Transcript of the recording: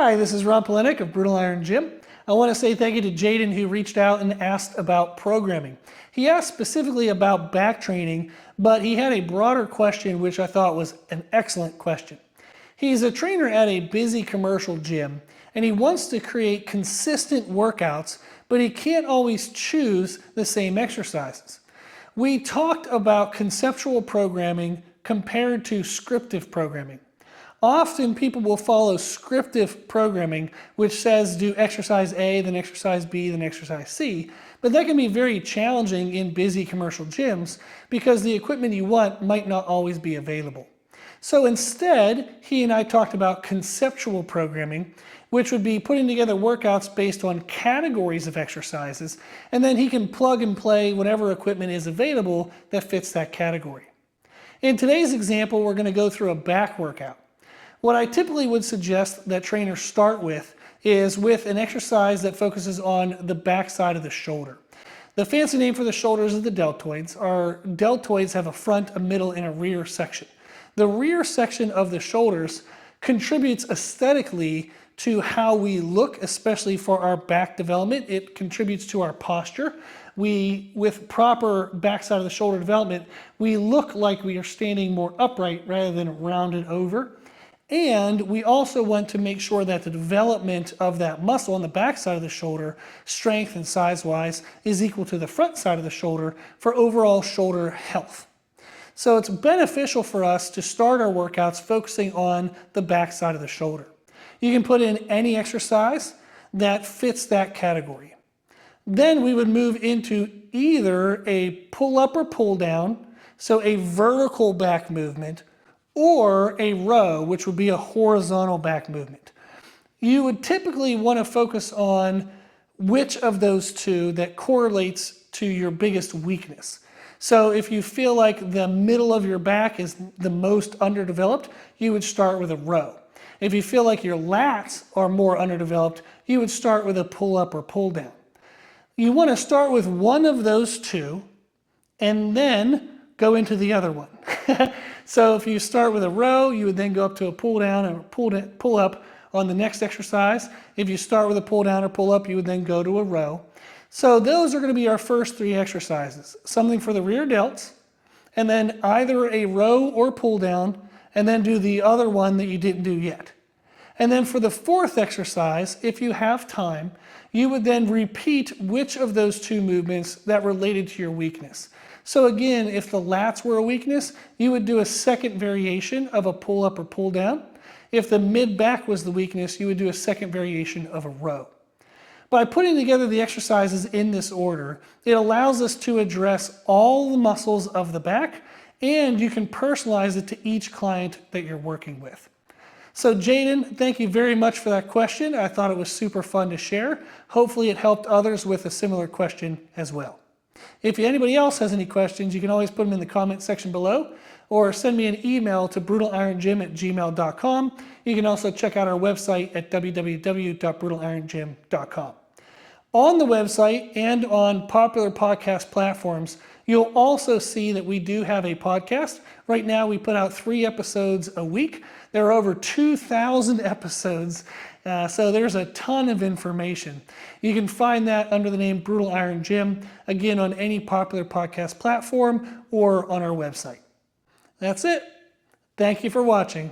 Hi, this is Ron Polenic of Brutal Iron Gym. I want to say thank you to Jaden who reached out and asked about programming. He asked specifically about back training, but he had a broader question which I thought was an excellent question. He's a trainer at a busy commercial gym and he wants to create consistent workouts, but he can't always choose the same exercises. We talked about conceptual programming compared to scriptive programming. Often people will follow scriptive programming, which says do exercise A, then exercise B, then exercise C. But that can be very challenging in busy commercial gyms because the equipment you want might not always be available. So instead, he and I talked about conceptual programming, which would be putting together workouts based on categories of exercises, and then he can plug and play whatever equipment is available that fits that category. In today's example, we're going to go through a back workout. What I typically would suggest that trainers start with is with an exercise that focuses on the back side of the shoulder. The fancy name for the shoulders is the deltoids. Our deltoids have a front, a middle, and a rear section. The rear section of the shoulders contributes aesthetically to how we look, especially for our back development. It contributes to our posture. With proper backside of the shoulder development, we look like we are standing more upright rather than rounded over. And we also want to make sure that the development of that muscle on the back side of the shoulder, strength and size-wise, is equal to the front side of the shoulder for overall shoulder health. So it's beneficial for us to start our workouts focusing on the back side of the shoulder. You can put in any exercise that fits that category. Then we would move into either a pull-up or pull-down, so a vertical back movement, or a row, which would be a horizontal back movement. You would typically want to focus on which of those two that correlates to your biggest weakness. So if you feel like the middle of your back is the most underdeveloped, you would start with a row. If you feel like your lats are more underdeveloped, you would start with a pull-up or pull-down. You want to start with one of those two and then go into the other one. So if you start with a row, you would then go up to a pull down or pull up on the next exercise. If you start with a pull down or pull up, you would then go to a row. So those are going to be our first three exercises. Something for the rear delts, and then either a row or pull down, and then do the other one that you didn't do yet. And then for the fourth exercise, if you have time, you would then repeat which of those two movements that related to your weakness. So again, if the lats were a weakness, you would do a second variation of a pull up or pull down. If the mid back was the weakness, you would do a second variation of a row. By putting together the exercises in this order, it allows us to address all the muscles of the back, and you can personalize it to each client that you're working with. So Jaden, thank you very much for that question. I thought it was super fun to share. Hopefully it helped others with a similar question as well. If anybody else has any questions, you can always put them in the comment section below or send me an email to brutalirongym@gmail.com. You can also check out our website at www.brutalirongym.com. On the website and on popular podcast platforms, you'll also see that we do have a podcast. Right now we put out 3 episodes a week. There are over 2,000 episodes, so there's a ton of information. You can find that under the name Brutal Iron Gym, again on any popular podcast platform or on our website. That's it. Thank you for watching.